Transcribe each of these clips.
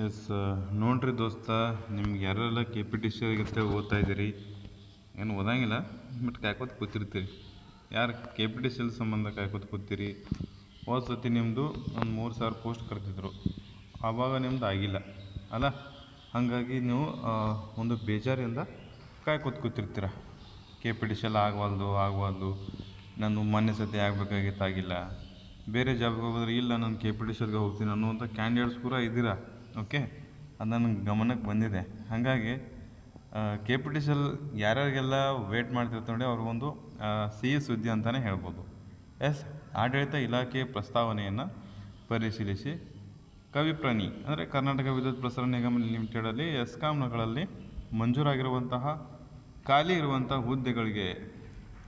S ನೋಡ್ರಿ ದೋಸ್ತ, ನಿಮ್ಗೆ ಯಾರೆಲ್ಲ ಕೆ ಪಿ ಟಿ ಸಿ ಅಂತೇಳಿ ಓದ್ತಾ ಇದ್ದೀರಿ, ಏನು ಓದಂಗಿಲ್ಲ ಬಟ್ ಕಾಯ್ಕೋತ ಕೂತಿರ್ತೀರಿ. ಯಾರು ಕೆ ಪಿ ಟಿ ಸಿ ಸಂಬಂಧ ಕಾಯ್ಕೋತ ಕೂತೀರಿ? ಹೋದ ಸತಿ ನಿಮ್ಮದು ಒಂದು 3,000 ಪೋಸ್ಟ್ ಕರೆದಿದ್ರು, ಆವಾಗ ನಿಮ್ದು ಆಗಿಲ್ಲ ಅಲ್ಲ. ಹಾಗಾಗಿ ನೀವು ಒಂದು ಬೇಜಾರಿಂದ ಕಾಯ್ಕೋತ ಕೂತಿರ್ತೀರ. ಕೆ ಪಿ ಟಿ ಸಿ ಆಗವಲ್ದು, ನಾನು ಮೊನ್ನೆ ಸತಿ ಆಗಬೇಕಾಗಿತ್ತಾಗಿಲ್ಲ, ಬೇರೆ ಜಾಬ್ಗೆ ಹೋಗೋದ್ರೆ ಇಲ್ಲ ನಾನು ಕೆ ಪಿ ಟಿ ಸಿಗೆ ಹೋಗ್ತೀನಿ ಅನ್ನುವಂಥ ಕ್ಯಾಂಡಿಡೇಟ್ಸ್ ಕೂಡ ಇದ್ದೀರಾ. ಓಕೆ, ಅದು ನನಗೆ ಗಮನಕ್ಕೆ ಬಂದಿದೆ. ಹಾಗಾಗಿ ಕೆ ಪಿ ಟಿ ಸಿ ಯಾರ್ಯಾರಿಗೆಲ್ಲ ವೇಟ್ ಮಾಡ್ತಿರ್ತಾರೆ ನೋಡಿ, ಅವ್ರಿಗೊಂದು ಸಿಹಿ ಸುದ್ದಿ ಅಂತಲೇ ಹೇಳ್ಬೋದು. ಎಸ್, ಆಡಳಿತ ಇಲಾಖೆ ಪ್ರಸ್ತಾವನೆಯನ್ನು ಪರಿಶೀಲಿಸಿ ಕವಿಪ್ರಣಿ ಅಂದರೆ ಕರ್ನಾಟಕ ವಿದ್ಯುತ್ ಪ್ರಸರಣ ನಿಗಮ ಲಿಮಿಟೆಡಲ್ಲಿ ಎಸ್ಕಾಂಗಳಲ್ಲಿ ಮಂಜೂರಾಗಿರುವಂತಹ ಖಾಲಿ ಇರುವಂಥ ಹುದ್ದೆಗಳಿಗೆ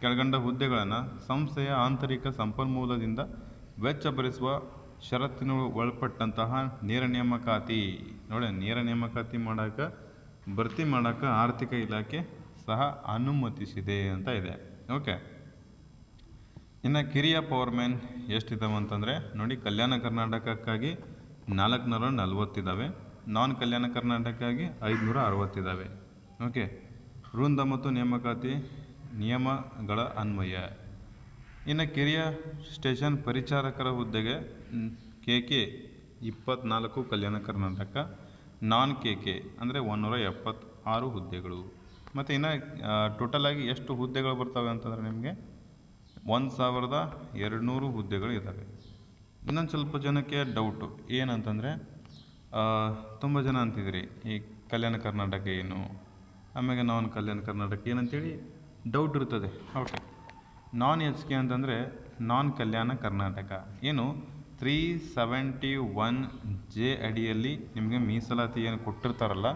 ಕೆಳಗಂಡ ಹುದ್ದೆಗಳನ್ನು ಸಂಸ್ಥೆಯ ಆಂತರಿಕ ಸಂಪನ್ಮೂಲದಿಂದ ವೆಚ್ಚ ಭರಿಸುವ ಷರತ್ತಿನ ಒಳಪಟ್ಟಂತಹ ನೇರ ನೇಮಕಾತಿ ನೋಡಿ, ನೇರ ನೇಮಕಾತಿ ಮಾಡೋಕೆ ಭರ್ತಿ ಮಾಡೋಕೆ ಆರ್ಥಿಕ ಇಲಾಖೆ ಸಹ ಅನುಮತಿಸಿದೆ ಅಂತ ಇದೆ. ಓಕೆ, ಇನ್ನು ಕಿರಿಯ ಪವರ್ಮ್ಯಾನ್ ಎಷ್ಟಿದ್ದಾವೆ ಅಂತಂದರೆ ನೋಡಿ, ಕಲ್ಯಾಣ ಕರ್ನಾಟಕಕ್ಕಾಗಿ 440 ಇದ್ದಾವೆ, ನಾನ್ ಕಲ್ಯಾಣ ಕರ್ನಾಟಕಕ್ಕಾಗಿ 560 ಇದ್ದಾವೆ. ಓಕೆ, ವೃಂದ ಮತ್ತು ನೇಮಕಾತಿ ನಿಯಮಗಳ ಅನ್ವಯ. ಇನ್ನು ಕಿರಿಯ ಸ್ಟೇಷನ್ ಪರಿಚಾರಕರ ಹುದ್ದೆಗೆ KK 24 ಕಲ್ಯಾಣ ಕರ್ನಾಟಕ, ನಾನ್ KK ಅಂದರೆ 176 ಹುದ್ದೆಗಳು. ಮತ್ತು ಇನ್ನು ಟೋಟಲಾಗಿ ಎಷ್ಟು ಹುದ್ದೆಗಳು ಬರ್ತವೆ ಅಂತಂದರೆ ನಿಮಗೆ 1,200 ಹುದ್ದೆಗಳು ಇದ್ದಾವೆ. ಇನ್ನೊಂದು ಸ್ವಲ್ಪ ಜನಕ್ಕೆ ಡೌಟು ಏನಂತಂದರೆ, ತುಂಬ ಜನ ಅಂತಿದ್ರಿ ಈ ಕಲ್ಯಾಣ ಕರ್ನಾಟಕ ಏನು, ಆಮೇಲೆ ನಾನ್ ಕಲ್ಯಾಣ ಕರ್ನಾಟಕ ಏನಂತೇಳಿ ಡೌಟ್ ಇರ್ತದೆ. ಓಕೆ, ನಾನ್ HK ಅಂತಂದರೆ ನಾನ್ ಕಲ್ಯಾಣ ಕರ್ನಾಟಕ ಏನು 371J ಅಡಿಯಲ್ಲಿ ನಿಮಗೆ ಮೀಸಲಾತಿ ಏನು ಕೊಟ್ಟಿರ್ತಾರಲ್ಲ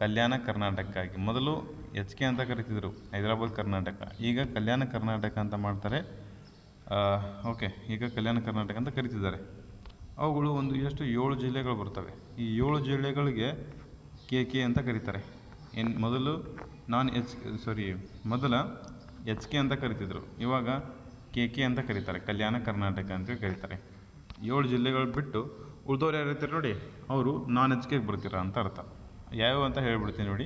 ಕಲ್ಯಾಣ ಕರ್ನಾಟಕಕ್ಕಾಗಿ. ಮೊದಲು HK ಅಂತ ಕರಿತಿದ್ರು ಹೈದರಾಬಾದ್ ಕರ್ನಾಟಕ, ಈಗ ಕಲ್ಯಾಣ ಕರ್ನಾಟಕ ಅಂತ ಮಾಡ್ತಾರೆ. ಓಕೆ, ಈಗ ಕಲ್ಯಾಣ ಕರ್ನಾಟಕ ಅಂತ ಕರಿತಿದ್ದಾರೆ. ಅವುಗಳು ಒಂದು 7 ಜಿಲ್ಲೆಗಳು ಬರ್ತವೆ. ಈ 7 ಜಿಲ್ಲೆಗಳಿಗೆ KK ಅಂತ ಕರೀತಾರೆ. ಮೊದಲು ಮೊದಲ HK ಅಂತ ಕರಿತಿದ್ರು, ಇವಾಗ KK ಅಂತ ಕರೀತಾರೆ, ಕಲ್ಯಾಣ ಕರ್ನಾಟಕ ಅಂತೇಳಿ ಕರೀತಾರೆ. 7 ಜಿಲ್ಲೆಗಳು ಬಿಟ್ಟು ಉಳಿದವ್ರು ಯಾರಿರ್ತಾರೆ ನೋಡಿ, ಅವರು ನಾನ್ HKಗೆ ಬರ್ತೀರ ಅಂತ ಅರ್ಥ. ಯಾವ್ಯಾವ ಅಂತ ಹೇಳ್ಬಿಡ್ತೀನಿ ನೋಡಿ,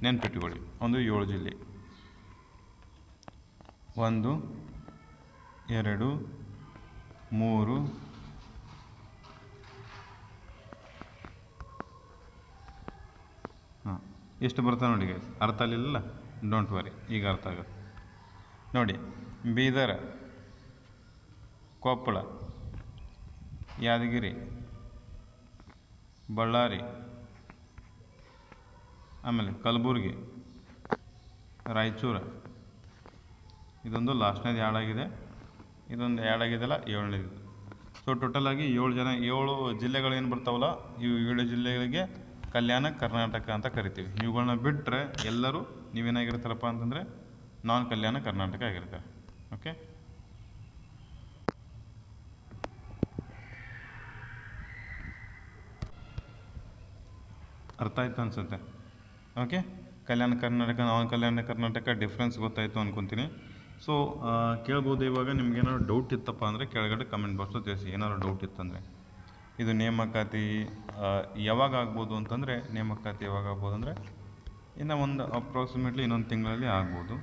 ನೆನ್ಪಿಟ್ಕೊಳ್ಳಿ. ಒಂದು 7 ಜಿಲ್ಲೆ, 1 2 3 ಎಷ್ಟು ಬರ್ತಾವೆ ನೋಡಿ ಗೈಸ್. ಅರ್ಥ ಆಗಲಿಲ್ಲ, ಡೋಂಟ್ ವರಿ, ಈಗ ಅರ್ಥ ಆಗುತ್ತೆ ನೋಡಿ. ಬೀದರ್, ಕೊಪ್ಪಳ, ಯಾದಗಿರಿ, ಬಳ್ಳಾರಿ, ಆಮೇಲೆ ಕಲಬುರಗಿ, ರಾಯಚೂರು, ಇದೊಂದು ಲಾಸ್ಟ್ನೇದು ಆ್ಯಡ್ ಆಗಿದೆ, ಇದೊಂದು ಆ್ಯಡ್ ಆಗಿದೆಲ್ಲ 7ನೇದು. ಸೊ ಟೋಟಲಾಗಿ 7 ಜಿಲ್ಲೆಗಳು ಏನು ಬರ್ತಾವಲ್ಲ, ಇವು 7 ಜಿಲ್ಲೆಗಳಿಗೆ ಕಲ್ಯಾಣ ಕರ್ನಾಟಕ ಅಂತ ಕರಿತೀವಿ. ಇವುಗಳನ್ನ ಬಿಟ್ಟರೆ ಎಲ್ಲರೂ ನೀವೇನಾಗಿರ್ತಾರಪ್ಪ ಅಂತಂದರೆ ನಾನ್ ಕಲ್ಯಾಣ ಕರ್ನಾಟಕ ಆಗಿರ್ತಾರೆ. ಓಕೆ, ಅರ್ಥ ಆಯ್ತು ಅನಿಸುತ್ತೆ. ಓಕೆ, ಕಲ್ಯಾಣ ಕರ್ನಾಟಕ ನಾನ್ ಕಲ್ಯಾಣ ಕರ್ನಾಟಕ ಡಿಫ್ರೆನ್ಸ್ ಗೊತ್ತಾಯಿತು ಅಂದ್ಕೊತೀನಿ. ಸೊ ಕೇಳ್ಬೋದು, ಇವಾಗ ನಿಮ್ಗೇನಾದ್ರು ಡೌಟ್ ಇತ್ತಪ್ಪ ಅಂದರೆ ಕೆಳಗಡೆ ಕಮೆಂಟ್ ಬಾಕ್ಸಲ್ಲಿ ತಿಳಿಸಿ. ಏನಾದ್ರು ಡೌಟ್ ಇತ್ತಂದರೆ ಇದು ನೇಮಕಾತಿ ಯಾವಾಗ ಆಗ್ಬೋದು ಅಂತಂದರೆ, ನೇಮಕಾತಿ ಯಾವಾಗ ಆಗ್ಬೋದು ಅಂದರೆ ಇನ್ನು ಒಂದು ಅಪ್ರಾಕ್ಸಿಮೇಟ್ಲಿ ಇನ್ನೊಂದು ತಿಂಗಳಲ್ಲಿ ಆಗ್ಬೋದು.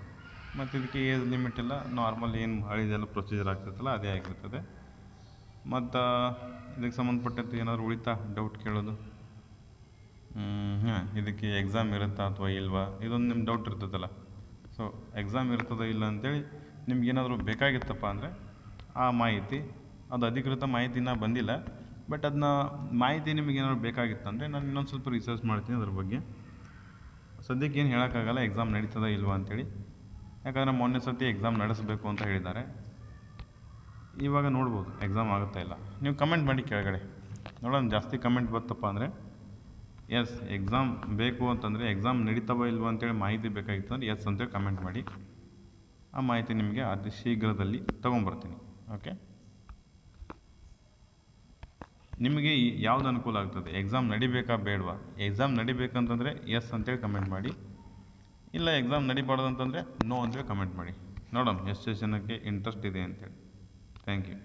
ಮತ್ತು ಇದಕ್ಕೆ ಏಜ್ ಲಿಮಿಟ್ ಇಲ್ಲ, ನಾರ್ಮಲ್ ಏನು ಹಳಿದೆಲ್ಲ ಪ್ರೊಸೀಜರ್ ಆಗ್ತಿರ್ತಲ್ಲ ಅದೇ ಆಗಿರ್ತದೆ. ಮತ್ತು ಇದಕ್ಕೆ ಸಂಬಂಧಪಟ್ಟಂತೆ ಏನಾದರೂ ಉಳಿತಾ ಡೌಟ್ ಕೇಳೋದು? ಇದಕ್ಕೆ ಎಕ್ಸಾಮ್ ಇರುತ್ತಾ ಅಥವಾ ಇಲ್ವಾ, ಇದೊಂದು ನಿಮ್ಮ ಡೌಟ್ ಇರ್ತದಲ್ಲ. ಸೊ ಎಕ್ಸಾಮ್ ಇರ್ತದೋ ಇಲ್ಲ ಅಂಥೇಳಿ ನಿಮ್ಗೇನಾದರೂ ಬೇಕಾಗಿತ್ತಪ್ಪ ಅಂದರೆ ಆ ಮಾಹಿತಿ, ಅದು ಅಧಿಕೃತ ಮಾಹಿತಿನ ಬಂದಿಲ್ಲ, ಬಟ್ ಅದನ್ನ ಮಾಹಿತಿ ನಿಮಗೇನಾದ್ರು ಬೇಕಾಗಿತ್ತಂದರೆ ನಾನು ಇನ್ನೊಂದು ಸ್ವಲ್ಪ ರಿಸರ್ಚ್ ಮಾಡ್ತೀನಿ ಅದ್ರ ಬಗ್ಗೆ. ಸದ್ಯಕ್ಕೆ ಏನು ಹೇಳೋಕ್ಕಾಗಲ್ಲ ಎಕ್ಸಾಮ್ ನಡೀತದ ಇಲ್ವಾ ಅಂಥೇಳಿ, ಯಾಕಂದರೆ ಮೊನ್ನೆ ಸತಿ ಎಕ್ಸಾಮ್ ನಡೆಸಬೇಕು ಅಂತ ಹೇಳಿದ್ದಾರೆ. ಇವಾಗ ನೋಡ್ಬೋದು ಎಕ್ಸಾಮ್ ಆಗುತ್ತಾ ಇಲ್ಲ. ನೀವು ಕಮೆಂಟ್ ಮಾಡಿ ಕೆಳಗಡೆ ನೋಡೋಣ. ಜಾಸ್ತಿ ಕಮೆಂಟ್ ಬರ್ತಪ್ಪ ಅಂದರೆ ಎಸ್ ಎಕ್ಸಾಮ್ ಬೇಕು ಅಂತಂದರೆ, ಎಕ್ಸಾಮ್ ನಡೀತವ ಇಲ್ವ ಅಂತೇಳಿ ಮಾಹಿತಿ ಬೇಕಾಗಿತ್ತು ಅಂದರೆ ಎಸ್ ಅಂತೇಳಿ ಕಮೆಂಟ್ ಮಾಡಿ. ಆ ಮಾಹಿತಿ ನಿಮಗೆ ಅತಿ ಶೀಘ್ರದಲ್ಲಿ ತೊಗೊಂಬರ್ತೀನಿ. ಓಕೆ, ನಿಮಗೆ ಯಾವ್ದು ಅನುಕೂಲ ಆಗ್ತದೆ, ಎಕ್ಸಾಮ್ ನಡಿಬೇಕಾ ಬೇಡವಾ? ಎಕ್ಸಾಮ್ ನಡಿಬೇಕಂತಂದರೆ ಎಸ್ ಅಂತೇಳಿ ಕಮೆಂಟ್ ಮಾಡಿ, ಇಲ್ಲ ಎಕ್ಸಾಮ್ ನಡಿಬಾರ್ದು ಅಂತಂದರೆ ನೋ ಅಂತೇಳಿ ಕಮೆಂಟ್ ಮಾಡಿ. ನೋಡೋಣ ಎಷ್ಟು ಜನಕ್ಕೆ ಇಂಟ್ರೆಸ್ಟ್ ಇದೆ ಅಂತೇಳಿ. Thank you.